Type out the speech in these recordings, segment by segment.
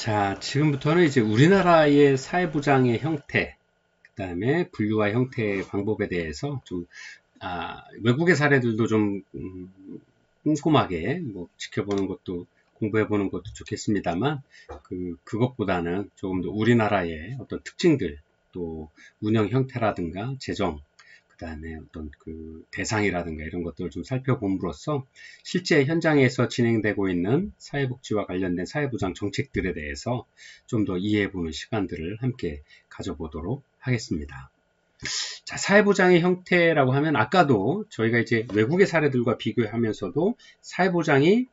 자, 지금부터는 이제 우리나라의 사회보장의 형태, 그 다음에 분류와 형태의 방법에 대해서 좀, 외국의 사례들도 좀, 꼼꼼하게 뭐 지켜보는 것도, 공부해보는 것도 좋겠습니다만, 그것보다는 조금 더 우리나라의 어떤 특징들, 또 운영 형태라든가, 재정, 그 다음에 어떤 대상이라든가 이런 것들을 좀 살펴봄으로써 실제 현장에서 진행되고 있는 사회복지와 관련된 사회보장 정책들에 대해서 좀 더 이해해보는 시간들을 함께 가져보도록 하겠습니다. 자, 사회보장의 형태라고 하면 아까도 저희가 이제 외국의 사례들과 비교하면서도 사회보장이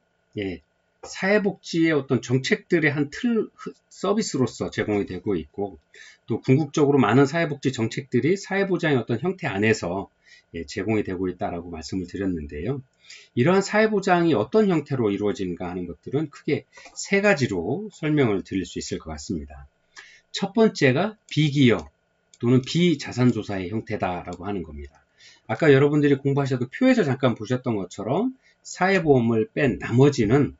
사회복지의 어떤 정책들의 한 서비스로서 제공이 되고 있고, 또 궁극적으로 많은 사회복지 정책들이 사회보장의 어떤 형태 안에서 제공이 되고 있다라고 말씀을 드렸는데요. 이러한 사회보장이 어떤 형태로 이루어지는가 하는 것들은 크게 세 가지로 설명을 드릴 수 있을 것 같습니다. 첫 번째가 비기업 또는 비자산조사의 형태다라고 하는 겁니다. 아까 여러분들이 공부하셔도 표에서 잠깐 보셨던 것처럼 사회보험을 뺀 나머지는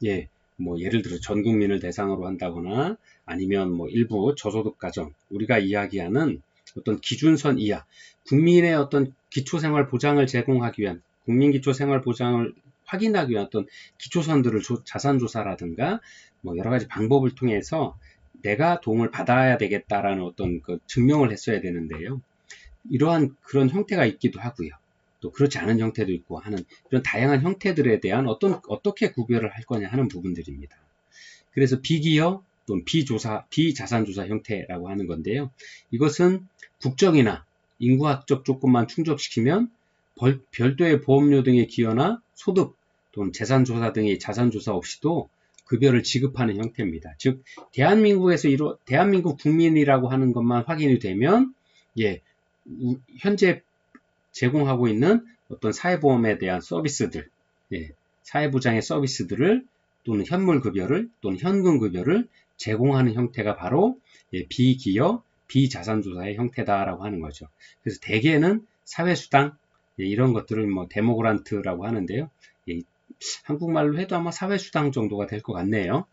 예를 들어 전 국민을 대상으로 한다거나 아니면 뭐 일부 저소득 가정, 우리가 이야기하는 어떤 기준선 이하, 국민의 어떤 기초생활 보장을 제공하기 위한, 국민 기초생활 보장을 확인하기 위한 어떤 기초선들을 자산조사라든가 뭐 여러 가지 방법을 통해서 내가 도움을 받아야 되겠다라는 어떤 증명을 했어야 되는데요. 이러한 그런 형태가 있기도 하고요. 또 그렇지 않은 형태도 있고 하는 이런 다양한 형태들에 대한 어떻게 구별을 할 거냐 하는 부분들입니다. 그래서 비기업 또는 비자산조사 형태라고 하는 건데요. 이것은 국적이나 인구학적 조건만 충족시키면 별도의 보험료 등의 기여나 소득 또는 재산조사 등의 자산조사 없이도 급여를 지급하는 형태입니다. 즉 대한민국 국민이라고 하는 것만 확인이 되면 현재 제공하고 있는 어떤 사회보험에 대한 서비스들, 사회보장의 서비스들을 또는 현물급여를 또는 현금급여를 제공하는 형태가 바로 비기업, 비자산조사의 형태다라고 하는 거죠. 그래서 대개는 사회수당, 이런 것들을 뭐 데모그란트라고 하는데요. 한국말로 해도 아마 사회수당 정도가 될 것 같네요.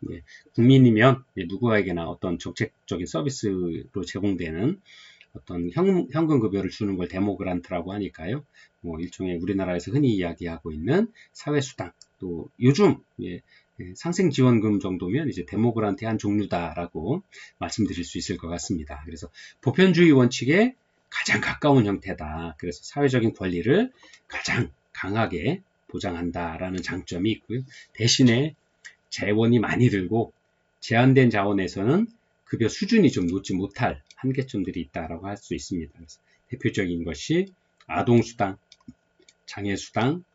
국민이면 누구에게나 어떤 정책적인 서비스로 제공되는 어떤 현금급여를 주는 걸 데모그란트라고 하니까요. 뭐 일종의 우리나라에서 흔히 이야기하고 있는 사회수당, 또 요즘 상생지원금 정도면 이제 데모그란트의 한 종류다라고 말씀드릴 수 있을 것 같습니다. 그래서 보편주의 원칙에 가장 가까운 형태다. 그래서 사회적인 권리를 가장 강하게 보장한다라는 장점이 있고요. 대신에 재원이 많이 들고 제한된 자원에서는 급여 수준이 좀 놓지 못할 한계점들이 있다라고 할 수 있습니다. 그래서 대표적인 것이 아동수당, 장애수당,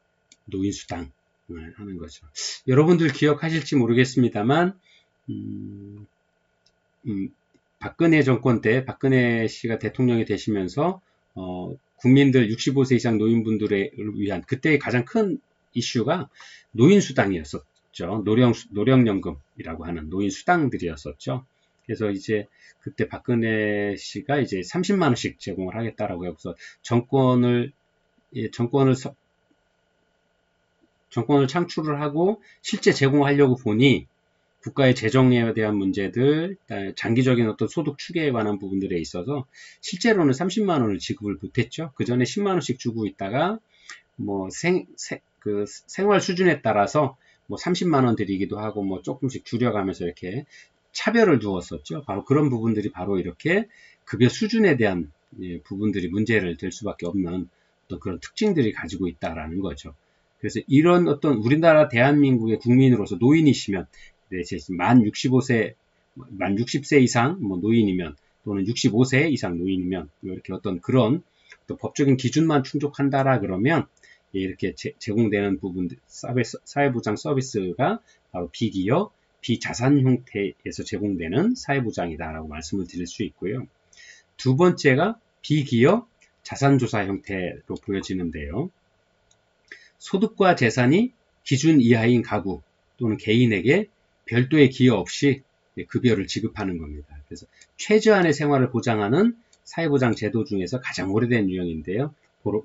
노인수당 하는 거죠. 여러분들 기억하실지 모르겠습니다만 박근혜 정권 때 박근혜 씨가 대통령이 되시면서 국민들 65세 이상 노인분들을 위한 그때의 가장 큰 이슈가 노인수당이었었죠. 노령연금이라고 하는 노인수당들이었었죠. 그래서 이제 그때 박근혜 씨가 이제 30만 원씩 제공을 하겠다라고 해서 정권을 창출을 하고 실제 제공하려고 보니 국가의 재정에 대한 문제들, 장기적인 어떤 소득 추계에 관한 부분들에 있어서 실제로는 30만 원을 지급을 못했죠. 그 전에 10만 원씩 주고 있다가 뭐 생활 수준에 따라서 뭐 30만 원 드리기도 하고 뭐 조금씩 줄여가면서 이렇게 차별을 두었었죠. 바로 그런 부분들이 바로 이렇게 급여 수준에 대한 부분들이 문제를 될 수밖에 없는 어떤 그런 특징들이 가지고 있다라는 거죠. 그래서 이런 어떤 우리나라 대한민국의 국민으로서 노인이시면 만 60세 이상 뭐 노인이면 또는 65세 이상 노인이면 이렇게 어떤 그런 또 법적인 기준만 충족한다라 그러면 이렇게 제공되는 부분들 사회보장 서비스가 바로 비기업, 비자산 형태에서 제공되는 사회보장이다라고 말씀을 드릴 수 있고요. 두 번째가 비기업 자산조사 형태로 보여지는데요. 소득과 재산이 기준 이하인 가구 또는 개인에게 별도의 기여 없이 급여를 지급하는 겁니다. 그래서 최저한의 생활을 보장하는 사회보장 제도 중에서 가장 오래된 유형인데요.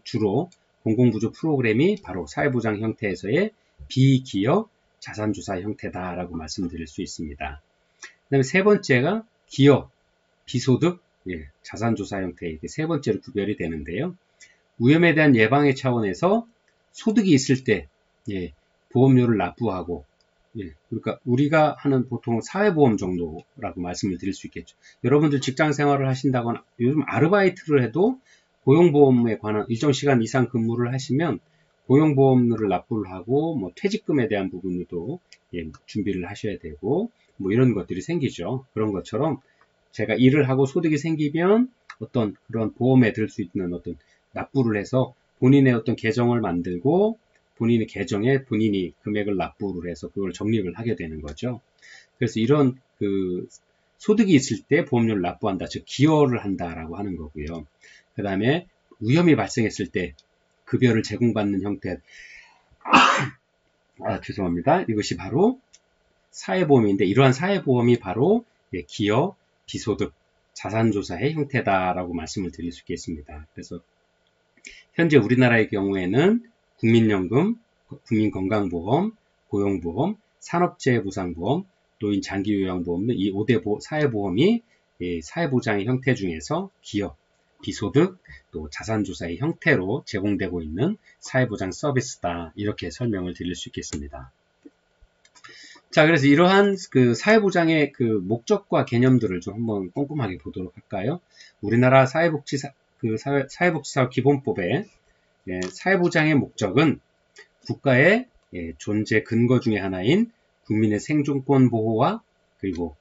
주로 공공부조 프로그램이 바로 사회보장 형태에서의 비기업 자산조사 형태다라고 말씀드릴 수 있습니다. 그다음에 세 번째가 기여, 비소득, 자산조사 형태 이렇게 세 번째로 구별이 되는데요. 위험에 대한 예방의 차원에서 소득이 있을 때 보험료를 납부하고 그러니까 우리가 하는 보통 사회보험 정도라고 말씀을 드릴 수 있겠죠. 여러분들 직장 생활을 하신다거나 요즘 아르바이트를 해도 고용보험에 관한 일정 시간 이상 근무를 하시면 고용보험료를 납부를 하고 뭐 퇴직금에 대한 부분도 준비를 하셔야 되고 뭐 이런 것들이 생기죠. 그런 것처럼 제가 일을 하고 소득이 생기면 어떤 그런 보험에 들 수 있는 어떤 납부를 해서 본인의 어떤 계정을 만들고 본인의 계정에 본인이 금액을 납부를 해서 그걸 적립을 하게 되는 거죠. 그래서 이런 소득이 있을 때 보험료를 납부한다, 즉 기여를 한다라고 하는 거고요. 그 다음에 위험이 발생했을 때 급여를 제공받는 형태, 죄송합니다. 이것이 바로 사회보험인데 이러한 사회보험이 바로 기여, 비소득, 자산조사의 형태다라고 말씀을 드릴 수 있겠습니다. 그래서 현재 우리나라의 경우에는 국민연금, 국민건강보험, 고용보험, 산업재해보상보험, 노인장기요양보험 등 이 5대 사회보험이 사회보장의 형태 중에서 기여, 비소득, 또 자산조사의 형태로 제공되고 있는 사회보장 서비스다. 이렇게 설명을 드릴 수 있겠습니다. 자, 그래서 이러한 사회보장의 목적과 개념들을 좀 한번 꼼꼼하게 보도록 할까요? 우리나라 사회복지사 기본법에 사회보장의 목적은 국가의 존재 근거 중의 하나인 국민의 생존권 보호와 그리고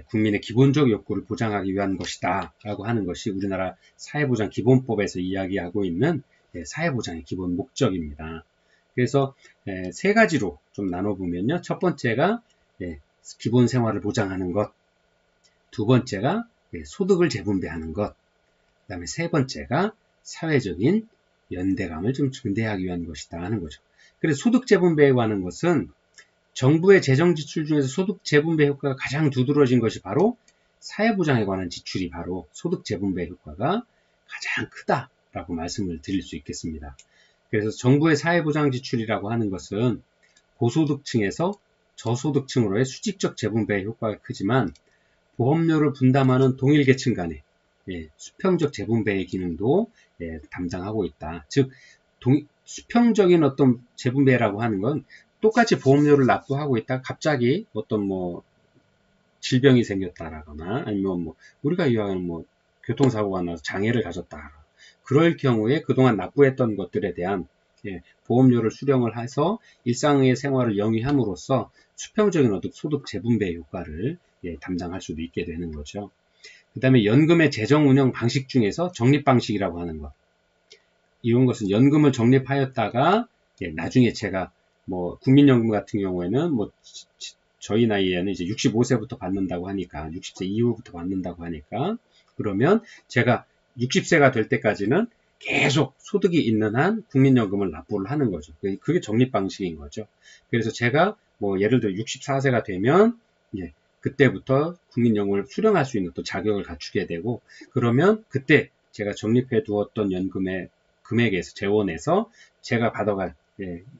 국민의 기본적 욕구를 보장하기 위한 것이다 라고 하는 것이 우리나라 사회보장 기본법에서 이야기하고 있는 사회보장의 기본 목적입니다. 그래서 세 가지로 좀 나눠보면요. 첫 번째가 기본 생활을 보장하는 것, 두 번째가 소득을 재분배하는 것, 그 다음에 세 번째가 사회적인 연대감을 좀 증대하기 위한 것이다 하는 거죠. 그래서 소득 재분배에 관한 것은 정부의 재정 지출 중에서 소득 재분배 효과가 가장 두드러진 것이 바로 사회보장에 관한 지출이 바로 소득 재분배 효과가 가장 크다라고 말씀을 드릴 수 있겠습니다. 그래서 정부의 사회보장 지출이라고 하는 것은 고소득층에서 저소득층으로의 수직적 재분배 효과가 크지만 보험료를 분담하는 동일 계층 간의 수평적 재분배의 기능도 담당하고 있다. 즉 수평적인 어떤 재분배라고 하는 건 똑같이 보험료를 납부하고 있다 갑자기 어떤 질병이 생겼다라거나 아니면 우리가 이야기하는 교통사고가 나서 장애를 가졌다. 그럴 경우에 그동안 납부했던 것들에 대한 보험료를 수령을 해서 일상의 생활을 영위함으로써 수평적인 어떤 소득 재분배 효과를 담당할 수도 있게 되는 거죠. 그 다음에 연금의 재정 운영 방식 중에서 적립 방식이라고 하는 것. 이런 것은 연금을 적립하였다가 나중에 제가 국민연금 같은 경우에는 저희 나이에는 이제 65세부터 받는다고 하니까 60세 이후부터 받는다고 하니까 그러면 제가 60세가 될 때까지는 계속 소득이 있는 한 국민연금을 납부를 하는 거죠. 그게 적립 방식인 거죠. 그래서 제가 예를 들어 64세가 되면 그때부터 국민연금을 수령할 수 있는 또 자격을 갖추게 되고 그러면 그때 제가 적립해 두었던 연금의 금액에서 재원에서 제가 받아갈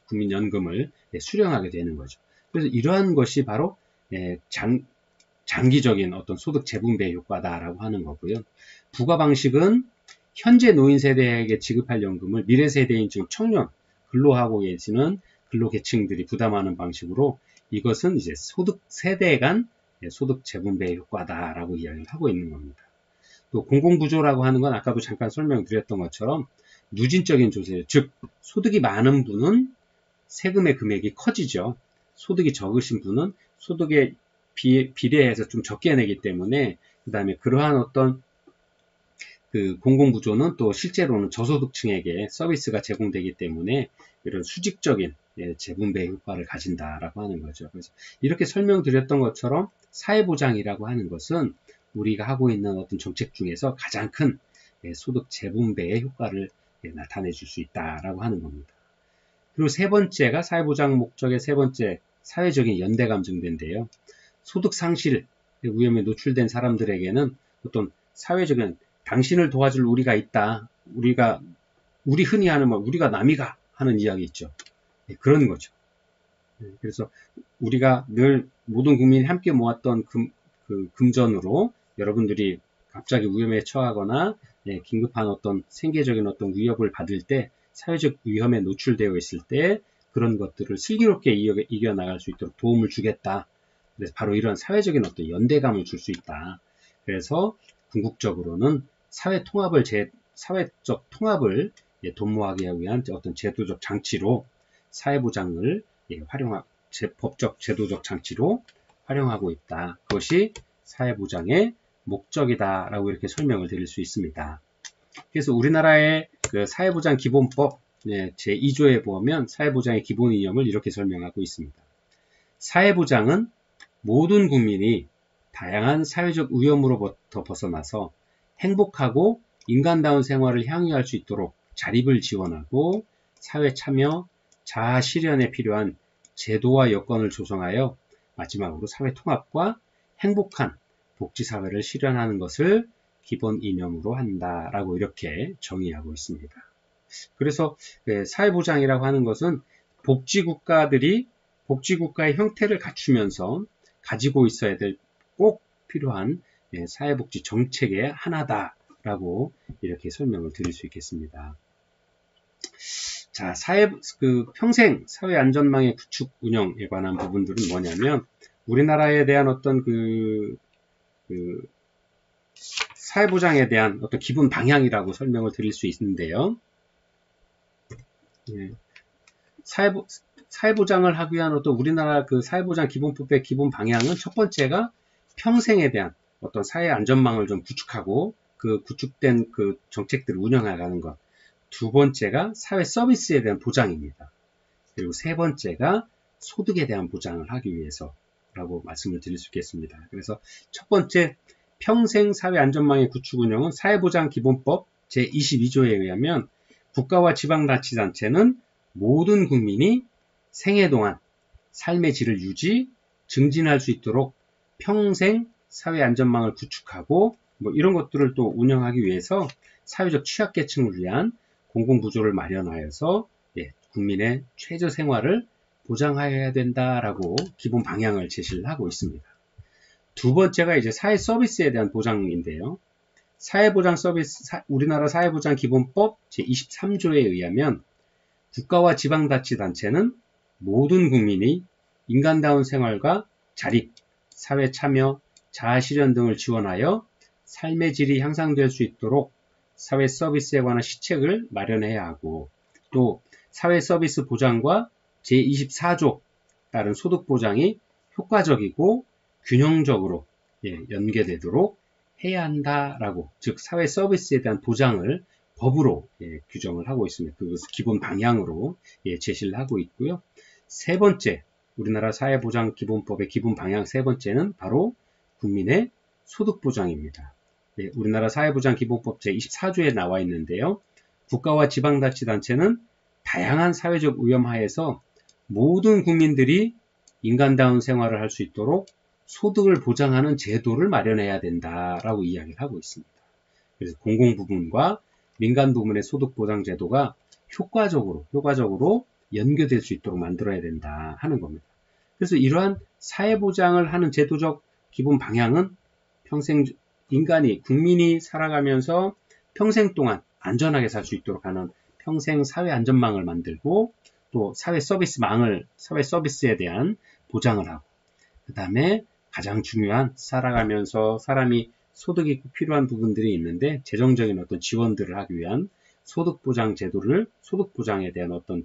국민연금을 수령하게 되는 거죠. 그래서 이러한 것이 바로 장기적인 어떤 소득 재분배 효과다라고 하는 거고요. 부과 방식은 현재 노인 세대에게 지급할 연금을 미래 세대인 즉 청년, 근로하고 계시는 근로계층들이 부담하는 방식으로 이것은 이제 소득 세대 간 소득 재분배 효과다라고 이야기를 하고 있는 겁니다. 또 공공구조라고 하는 건 아까도 잠깐 설명드렸던 것처럼 누진적인 조세, 즉 소득이 많은 분은 세금의 금액이 커지죠. 소득이 적으신 분은 소득에 비례해서 좀 적게 내기 때문에 그 다음에 그러한 어떤 공공구조는 또 실제로는 저소득층에게 서비스가 제공되기 때문에 이런 수직적인 재분배 효과를 가진다라고 하는 거죠. 그래서 이렇게 설명드렸던 것처럼 사회보장이라고 하는 것은 우리가 하고 있는 어떤 정책 중에서 가장 큰 소득 재분배의 효과를 나타내 줄 수 있다라고 하는 겁니다. 그리고 세 번째가 사회보장 목적의 세 번째 사회적인 연대감 증대인데요. 소득 상실 위험에 노출된 사람들에게는 어떤 사회적인 당신을 도와줄 우리가 있다. 우리 흔히 하는 우리가 남이가 하는 이야기 있죠. 그런 거죠. 그래서 우리가 늘 모든 국민이 함께 모았던 그 금전으로 여러분들이 갑자기 위험에 처하거나 긴급한 어떤 생계적인 어떤 위협을 받을 때, 사회적 위험에 노출되어 있을 때 그런 것들을 슬기롭게 이겨나갈 수 있도록 도움을 주겠다. 그래서 바로 이런 사회적인 어떤 연대감을 줄 수 있다. 그래서 궁극적으로는 사회적 통합을 도모하기 위한 어떤 제도적 장치로 사회보장을 법적 제도적 장치로 활용하고 있다. 그것이 사회보장의 목적이다라고 이렇게 설명을 드릴 수 있습니다. 그래서 우리나라의 그 사회보장 기본법 제2조에 보면 사회보장의 기본 이념을 이렇게 설명하고 있습니다. 사회보장은 모든 국민이 다양한 사회적 위험으로부터 벗어나서 행복하고 인간다운 생활을 향유할 수 있도록 자립을 지원하고 사회 참여, 자아 실현에 필요한 제도와 여건을 조성하여 마지막으로 사회 통합과 행복한 복지사회를 실현하는 것을 기본 이념으로 한다라고 이렇게 정의하고 있습니다. 그래서 사회보장이라고 하는 것은 복지국가의 형태를 갖추면서 가지고 있어야 될 꼭 필요한 사회복지 정책의 하나다라고 이렇게 설명을 드릴 수 있겠습니다. 자, 평생 사회안전망의 구축 운영에 관한 부분들은 뭐냐면, 우리나라에 대한 어떤 사회보장에 대한 어떤 기본 방향이라고 설명을 드릴 수 있는데요. 사회보장을 하기 위한 어떤 우리나라 그 사회보장 기본법의 기본 방향은 첫 번째가 평생에 대한 어떤 사회 안전망을 좀 구축하고 그 구축된 그 정책들을 운영해가는 것. 두 번째가 사회 서비스에 대한 보장입니다. 그리고 세 번째가 소득에 대한 보장을 하기 위해서라고 말씀을 드릴 수 있겠습니다. 그래서 첫 번째 평생 사회 안전망의 구축 운영은 사회보장 기본법 제22조에 의하면 국가와 지방자치단체는 모든 국민이 생애 동안 삶의 질을 증진할 수 있도록 평생 사회 안전망을 구축하고 이런 것들을 또 운영하기 위해서 사회적 취약계층을 위한 공공구조를 마련하여서 국민의 최저 생활을 보장하여야 된다라고 기본 방향을 제시를 하고 있습니다. 두 번째가 이제 사회 서비스에 대한 보장인데요. 사회보장 서비스, 우리나라 사회보장 기본법 제23조에 의하면 국가와 지방자치단체는 모든 국민이 인간다운 생활과 자립, 사회 참여, 자아 실현 등을 지원하여 삶의 질이 향상될 수 있도록 사회 서비스에 관한 시책을 마련해야 하고, 또 사회 서비스 보장과 제24조 따른 소득 보장이 효과적이고 균형적으로 연계되도록 해야 한다라고, 즉 사회 서비스에 대한 보장을 법으로 규정을 하고 있습니다. 그것을 기본 방향으로 제시를 하고 있고요. 세 번째, 우리나라 사회보장 기본법의 기본 방향 세 번째는 바로 국민의 소득 보장입니다. 우리나라 사회보장 기본법 제24조에 나와 있는데요. 국가와 지방자치단체는 다양한 사회적 위험 하에서 모든 국민들이 인간다운 생활을 할 수 있도록 소득을 보장하는 제도를 마련해야 된다라고 이야기를 하고 있습니다. 그래서 공공부문과 민간부문의 소득보장 제도가 효과적으로 연계될 수 있도록 만들어야 된다 하는 겁니다. 그래서 이러한 사회보장을 하는 제도적 기본 방향은 평생 국민이 살아가면서 평생 동안 안전하게 살 수 있도록 하는 평생 사회 안전망을 만들고, 또 사회 서비스에 대한 보장을 하고, 그 다음에 가장 중요한 살아가면서 사람이 소득이 꼭 필요한 부분들이 있는데 재정적인 어떤 지원들을 하기 위한 소득보장 제도를, 소득보장에 대한 어떤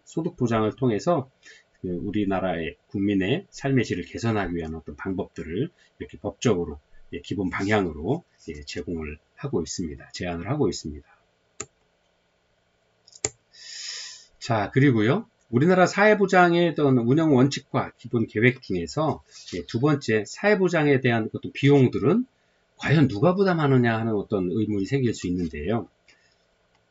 소득보장을 통해서 우리나라의 국민의 삶의 질을 개선하기 위한 어떤 방법들을 이렇게 법적으로 기본 방향으로 제안을 하고 있습니다. 자, 그리고요, 우리나라 사회보장의 어떤 운영 원칙과 기본 계획 중에서 두 번째, 사회보장에 대한 어떤 비용들은 과연 누가 부담하느냐 하는 어떤 의문이 생길 수 있는데요.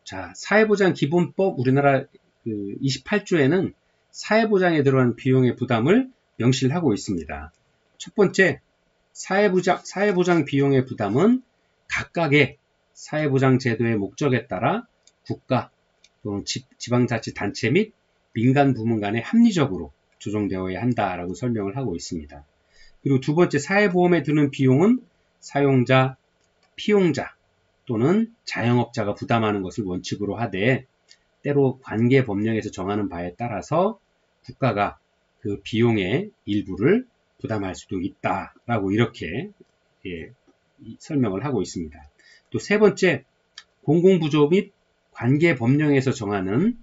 자, 사회보장 기본법 우리나라 28조에는 사회보장에 들어간 비용의 부담을 명시를 하고 있습니다. 첫 번째, 사회보장 비용의 부담은 각각의 사회보장 제도의 목적에 따라 국가 또는 지방자치단체 및 민간 부문 간에 합리적으로 조정되어야 한다라고 설명을 하고 있습니다. 그리고 두 번째 사회보험에 드는 비용은 사용자, 피용자 또는 자영업자가 부담하는 것을 원칙으로 하되 때로 관계법령에서 정하는 바에 따라서 국가가 그 비용의 일부를 부담할 수도 있다라고 이렇게 설명을 하고 있습니다. 또 세 번째, 공공부조 및 관계법령에서 정하는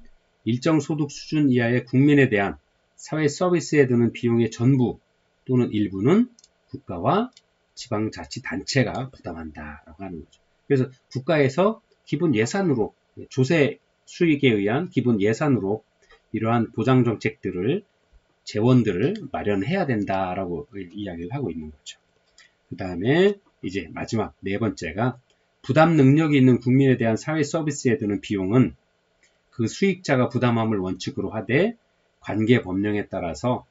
일정 소득 수준 이하의 국민에 대한 사회 서비스에 드는 비용의 전부 또는 일부는 국가와 지방자치단체가 부담한다라고 하는 거죠. 그래서 국가에서 기본 예산으로 조세 수익에 의한 기본 예산으로 이러한 보장정책들을 재원들을 마련해야 된다라고 이야기를 하고 있는 거죠. 그 다음에 이제 마지막 네 번째가 부담 능력이 있는 국민에 대한 사회 서비스에 드는 비용은 그 수익자가 부담함을 원칙으로 하되 관계 법령에 따라서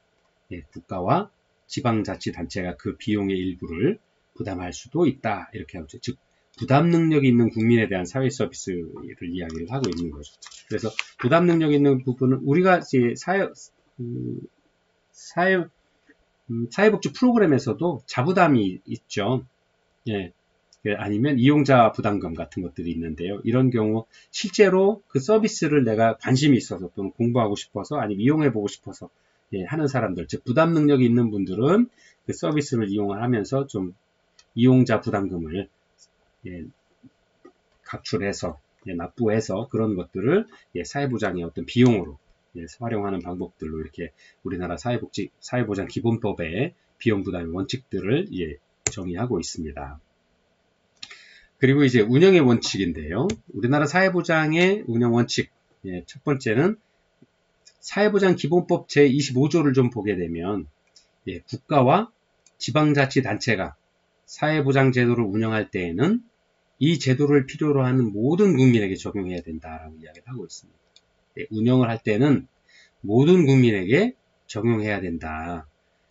국가와 지방자치단체가 그 비용의 일부를 부담할 수도 있다 이렇게 하죠. 즉 부담 능력이 있는 국민에 대한 사회 서비스를 이야기를 하고 있는 거죠. 그래서 부담 능력이 있는 부분은 우리가 이제 사회복지 프로그램에서도 자부담이 있죠. 예. 아니면 이용자 부담금 같은 것들이 있는데요. 이런 경우 실제로 그 서비스를 내가 관심이 있어서 또는 공부하고 싶어서 아니면 이용해보고 싶어서 하는 사람들, 즉 부담 능력이 있는 분들은 그 서비스를 이용하면서 좀 이용자 부담금을 각출해서 납부해서 그런 것들을 사회보장의 어떤 비용으로 활용하는 방법들로 이렇게 우리나라 사회보장 기본법의 비용 부담의 원칙들을 정의하고 있습니다. 그리고 이제 운영의 원칙인데요. 우리나라 사회보장의 운영 원칙 첫 번째는 사회보장 기본법 제25조를 좀 보게 되면 국가와 지방자치단체가 사회보장 제도를 운영할 때에는 이 제도를 필요로 하는 모든 국민에게 적용해야 된다라고 이야기를 하고 있습니다. 운영을 할 때는 모든 국민에게 적용해야 된다.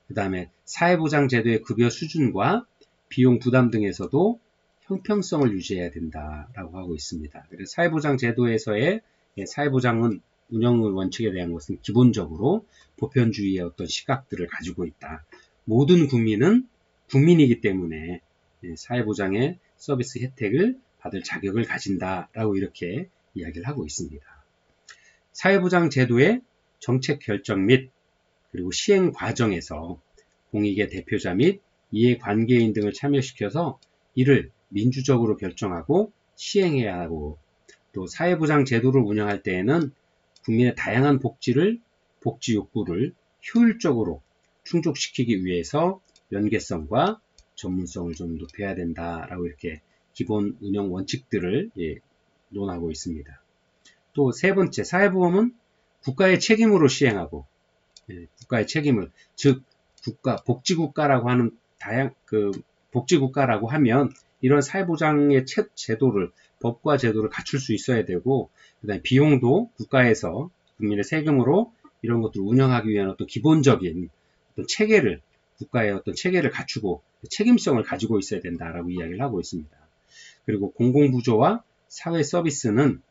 그 다음에 사회보장 제도의 급여 수준과 비용 부담 등에서도 형평성을 유지해야 된다라고 하고 있습니다. 그래서 사회보장 제도에서의 사회보장은 운영의 원칙에 대한 것은 기본적으로 보편주의의 어떤 시각들을 가지고 있다. 모든 국민은 국민이기 때문에 사회보장의 서비스 혜택을 받을 자격을 가진다라고 이렇게 이야기를 하고 있습니다. 사회보장 제도의 정책 결정 및 그리고 시행 과정에서 공익의 대표자 및 이해관계인 등을 참여시켜서 이를 민주적으로 결정하고 시행해야 하고 또 사회보장 제도를 운영할 때에는 국민의 다양한 복지 욕구를 효율적으로 충족시키기 위해서 연계성과 전문성을 좀 높여야 된다라고 이렇게 기본 운영 원칙들을 논하고 있습니다. 또 세 번째, 사회보험은 국가의 책임으로 시행하고 국가의 책임을 즉 복지국가라고 하는 복지국가라고 하면 이런 사회보장의 제도를 법과 제도를 갖출 수 있어야 되고 그다음에 비용도 국가에서 국민의 세금으로 이런 것들을 운영하기 위한 어떤 기본적인 어떤 체계를 국가의 어떤 체계를 갖추고 책임성을 가지고 있어야 된다라고 이야기를 하고 있습니다. 그리고 공공부조와 사회 서비스는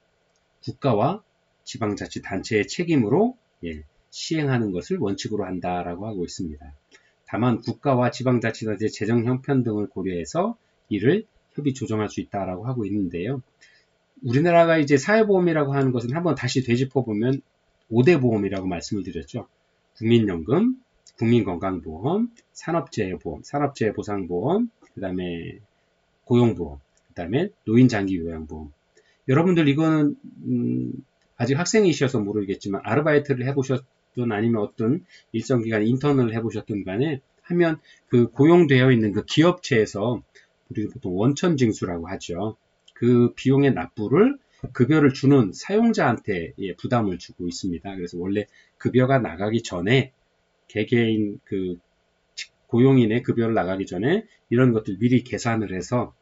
국가와 지방자치단체의 책임으로 시행하는 것을 원칙으로 한다라고 하고 있습니다. 다만 국가와 지방자치단체의 재정 형편 등을 고려해서 이를 협의 조정할 수 있다라고 하고 있는데요. 우리나라가 이제 사회보험이라고 하는 것은 한번 다시 되짚어보면 5대 보험이라고 말씀을 드렸죠. 국민연금, 국민건강보험, 산업재해보험, 산업재해보상보험, 그 다음에 고용보험, 그 다음에 노인장기요양보험. 여러분들 이거는 아직 학생이셔서 모르겠지만 아르바이트를 해보셨든 아니면 어떤 일정 기간 인턴을 해보셨든 간에 하면 그 고용되어 있는 그 기업체에서 우리가 보통 원천징수라고 하죠. 그 비용의 납부를 급여를 주는 사용자한테 부담을 주고 있습니다. 그래서 원래 급여가 나가기 전에 개개인 그 고용인의 급여를 나가기 전에 이런 것들 미리 계산을 해서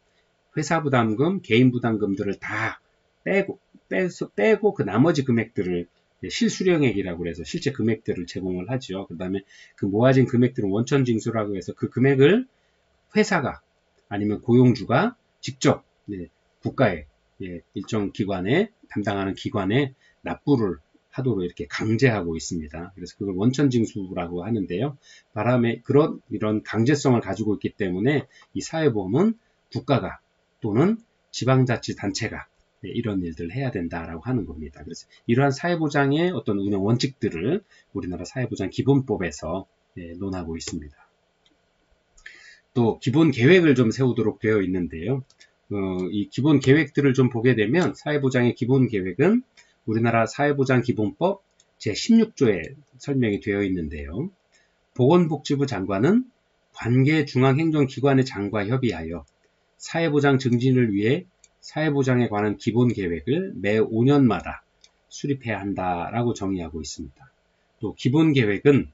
회사 부담금, 개인 부담금들을 다 빼고 그 나머지 금액들을 실수령액이라고 해서 실제 금액들을 제공을 하죠. 그 다음에 그 모아진 금액들은 원천징수라고 해서 그 금액을 회사가 아니면 고용주가 직접 국가의 일정 기관에 담당하는 기관에 납부를 하도록 이렇게 강제하고 있습니다. 그래서 그걸 원천징수라고 하는데요. 이런 강제성을 가지고 있기 때문에 이 사회보험은 국가가 또는 지방자치단체가 이런 일들을 해야 된다라고 하는 겁니다. 그래서 이러한 사회보장의 어떤 운영 원칙들을 우리나라 사회보장 기본법에서 논하고 있습니다. 또 기본 계획을 좀 세우도록 되어 있는데요. 이 기본 계획들을 좀 보게 되면 사회보장의 기본 계획은 우리나라 사회보장기본법 제16조에 설명이 되어 있는데요. 보건복지부 장관은 관계 중앙행정기관의 장과 협의하여 사회보장 증진을 위해 사회보장에 관한 기본계획을 매 5년마다 수립해야 한다라고 정의하고 있습니다. 또 기본계획은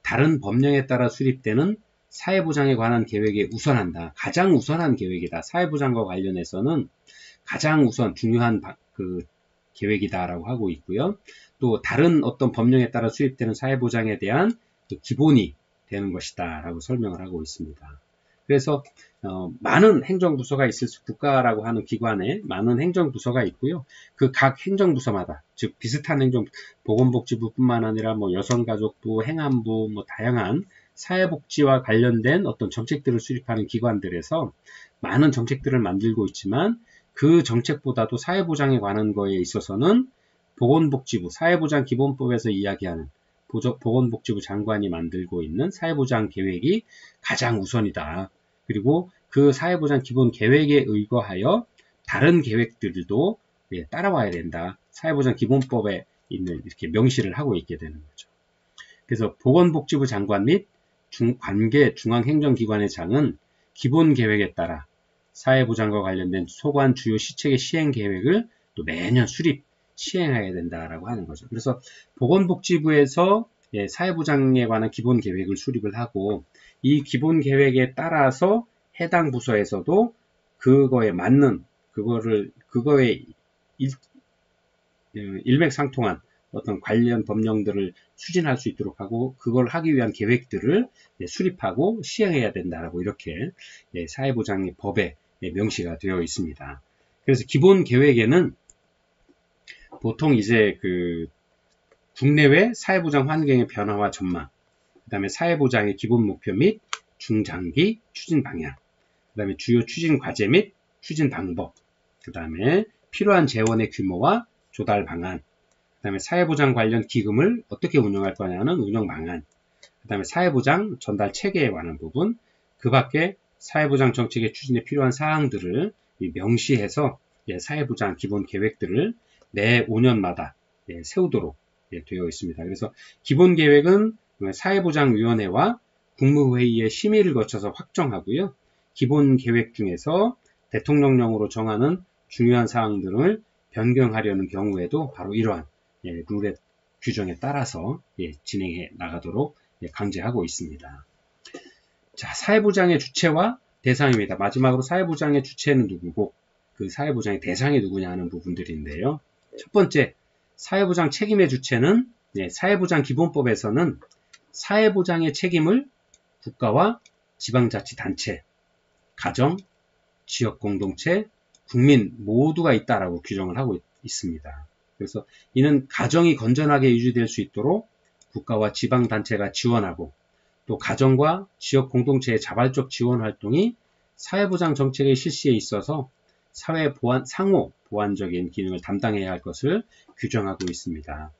다른 법령에 따라 수립되는 사회보장에 관한 계획에 우선한다. 가장 우선한 계획이다. 사회보장과 관련해서는 가장 우선 중요한 계획이다라고 하고 있고요. 또 다른 어떤 법령에 따라 수립되는 사회보장에 대한 기본이 되는 것이다 라고 설명을 하고 있습니다. 그래서 많은 행정부서가 있을 수, 국가라고 하는 기관에 많은 행정부서가 있고요. 그 각 행정부서마다, 즉 비슷한 보건복지부뿐만 아니라 여성가족부, 행안부, 다양한 사회복지와 관련된 어떤 정책들을 수립하는 기관들에서 많은 정책들을 만들고 있지만 그 정책보다도 사회보장에 관한 거에 있어서는 보건복지부, 사회보장기본법에서 이야기하는 보건복지부 장관이 만들고 있는 사회보장 계획이 가장 우선이다. 그리고 그 사회보장 기본 계획에 의거하여 다른 계획들도 따라와야 된다. 사회보장 기본법에 있는 이렇게 명시를 하고 있게 되는 거죠. 그래서 보건복지부 장관 및 관계 중앙행정기관의 장은 기본 계획에 따라 사회보장과 관련된 소관 주요 시책의 시행 계획을 또 매년 시행해야 된다라고 하는 거죠. 그래서 보건복지부에서 사회보장에 관한 기본 계획을 수립을 하고 이 기본 계획에 따라서 해당 부서에서도 그거에 맞는 그거에 일맥상통한 어떤 관련 법령들을 추진할 수 있도록 하고 그걸 하기 위한 계획들을 수립하고 시행해야 된다라고 이렇게 사회보장의 법에 명시가 되어 있습니다. 그래서 기본 계획에는 보통 이제 국내외 사회보장 환경의 변화와 전망, 그 다음에 사회보장의 기본 목표 및 중장기 추진 방향, 그 다음에 주요 추진 과제 및 추진 방법, 그 다음에 필요한 재원의 규모와 조달 방안, 그 다음에 사회보장 관련 기금을 어떻게 운영할 거냐는 운영 방안, 그 다음에 사회보장 전달 체계에 관한 부분, 그 밖에 사회보장 정책의 추진에 필요한 사항들을 명시해서 사회보장 기본 계획들을 매 5년마다 세우도록 되어 있습니다. 그래서 기본 계획은 사회보장위원회와 국무회의의 심의를 거쳐서 확정하고요. 기본 계획 중에서 대통령령으로 정하는 중요한 사항들을 변경하려는 경우에도 바로 이러한 룰의 규정에 따라서 진행해 나가도록 강제하고 있습니다. 자, 사회보장의 주체와 대상입니다. 마지막으로 사회보장의 주체는 누구고 그 사회보장의 대상이 누구냐 하는 부분들인데요. 첫 번째, 사회보장 책임의 주체는 사회보장기본법에서는 사회보장의 책임을 국가와 지방자치단체, 가정, 지역공동체, 국민 모두가 있다라고 규정을 하고 있습니다. 그래서 이는 가정이 건전하게 유지될 수 있도록 국가와 지방단체가 지원하고 또 가정과 지역공동체의 자발적 지원 활동이 사회보장 정책의 실시에 있어서 상호 보완적인 기능을 담당해야 할 것을 규정하고 있습니다.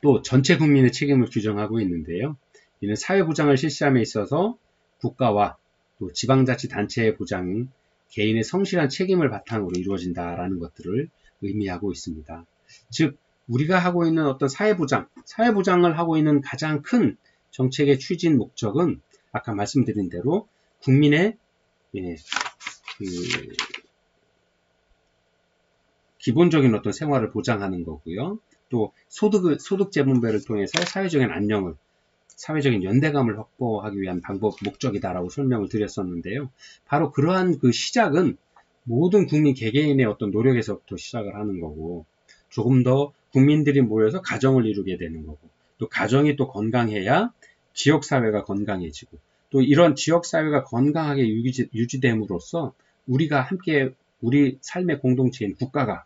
또 전체 국민의 책임을 규정하고 있는데요. 이는 사회보장을 실시함에 있어서 국가와 또 지방자치단체의 보장은 개인의 성실한 책임을 바탕으로 이루어진다라는 것들을 의미하고 있습니다. 즉 우리가 하고 있는 어떤 사회보장을 하고 있는 가장 큰 정책의 추진 목적은 아까 말씀드린 대로 국민의 기본적인 어떤 생활을 보장하는 거고요. 또 소득재 분배를 통해서 사회적인 안녕을, 사회적인 연대감을 확보하기 위한 목적이다라고 설명을 드렸었는데요. 바로 그러한 시작은 모든 국민 개개인의 어떤 노력에서부터 시작을 하는 거고, 조금 더 국민들이 모여서 가정을 이루게 되는 거고, 또 가정이 또 건강해야 지역사회가 건강해지고, 또 이런 지역사회가 건강하게 유지됨으로써 우리가 함께 우리 삶의 공동체인 국가가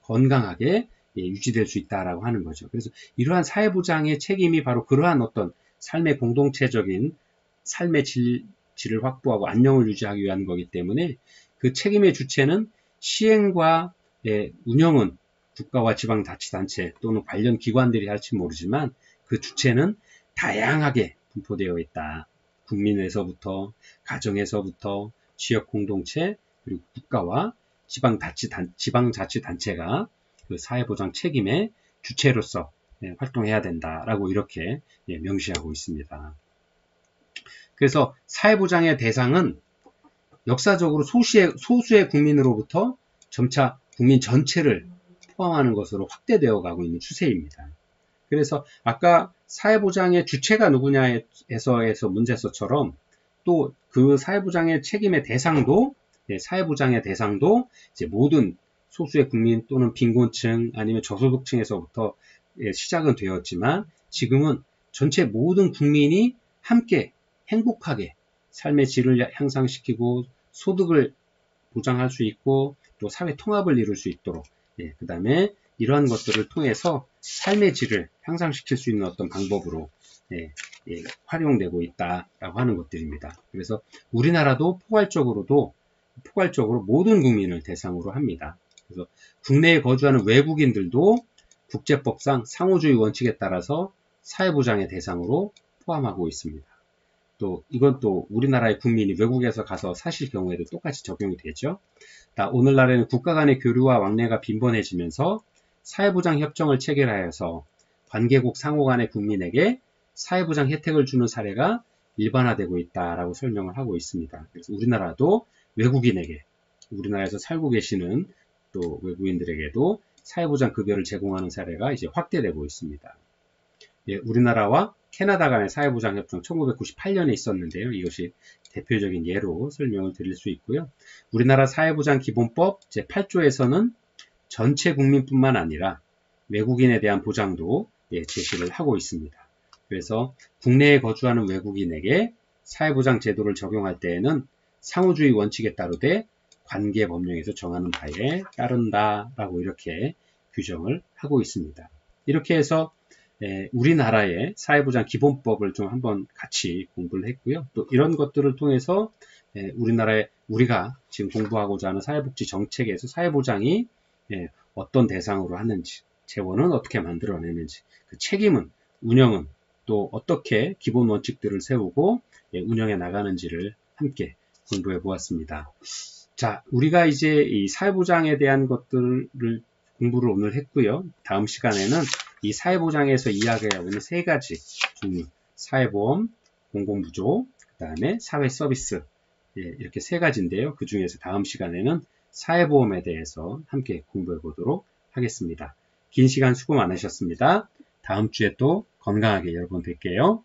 건강하게 유지될 수 있다라고 하는 거죠. 그래서 이러한 사회보장의 책임이 바로 그러한 어떤 삶의 공동체적인 삶의 질을 확보하고 안녕을 유지하기 위한 거기 때문에 그 책임의 주체는 시행과 운영은 국가와 지방자치단체 또는 관련 기관들이 할지 모르지만 그 주체는 다양하게 분포되어 있다. 국민에서부터 가정에서부터 지역공동체 그리고 국가와 지방자치단체가 그 사회보장 책임의 주체로서 활동해야 된다라고 이렇게 명시하고 있습니다. 그래서 사회보장의 대상은 역사적으로 소수의 국민으로부터 점차 국민 전체를 포함하는 것으로 확대되어 가고 있는 추세입니다. 그래서 아까 사회보장의 주체가 누구냐에서 문제서처럼 또 그 사회보장의 책임의 대상도 사회보장의 대상도 이제 모든 소수의 국민 또는 빈곤층 아니면 저소득층에서부터 시작은 되었지만 지금은 전체 모든 국민이 함께 행복하게 삶의 질을 향상시키고 소득을 보장할 수 있고 또 사회 통합을 이룰 수 있도록 그 다음에 이러한 것들을 통해서 삶의 질을 향상시킬 수 있는 어떤 방법으로 활용되고 있다라고 하는 것들입니다. 그래서 우리나라도 포괄적으로 모든 국민을 대상으로 합니다. 그래서 국내에 거주하는 외국인들도 국제법상 상호주의 원칙에 따라서 사회보장의 대상으로 포함하고 있습니다. 또 이건 또 우리나라의 국민이 외국에서 가서 사실 경우에도 똑같이 적용이 되죠. 오늘날에는 국가 간의 교류와 왕래가 빈번해지면서 사회보장 협정을 체결하여서 관계국 상호 간의 국민에게 사회보장 혜택을 주는 사례가 일반화되고 있다라고 설명을 하고 있습니다. 그래서 우리나라도 외국인에게 우리나라에서 살고 계시는 또 외국인들에게도 사회보장 급여를 제공하는 사례가 이제 확대되고 있습니다. 우리나라와 캐나다 간의 사회보장 협정 1998년에 있었는데요. 이것이 대표적인 예로 설명을 드릴 수 있고요. 우리나라 사회보장 기본법 제8조에서는 전체 국민뿐만 아니라 외국인에 대한 보장도 제시를 하고 있습니다. 그래서 국내에 거주하는 외국인에게 사회보장 제도를 적용할 때에는 상호주의 원칙에 따르되 관계법령에서 정하는 바에 따른다라고 이렇게 규정을 하고 있습니다. 이렇게 해서 우리나라의 사회보장 기본법을 좀 한번 같이 공부를 했고요. 또 이런 것들을 통해서 우리가 지금 공부하고자 하는 사회복지 정책에서 사회보장이 어떤 대상으로 하는지, 재원은 어떻게 만들어내는지, 그 책임은, 운영은 또 어떻게 기본 원칙들을 세우고 운영해 나가는지를 함께 공부해 보았습니다. 자, 우리가 이제 이 사회보장에 대한 것들을 공부를 오늘 했고요. 다음 시간에는 이 사회보장에서 이야기하고 있는 세 가지 종류, 사회보험, 공공부조, 그 다음에 사회서비스 이렇게 세 가지인데요. 그 중에서 다음 시간에는 사회보험에 대해서 함께 공부해 보도록 하겠습니다. 긴 시간 수고 많으셨습니다. 다음 주에 또 건강하게 여러분 뵐게요.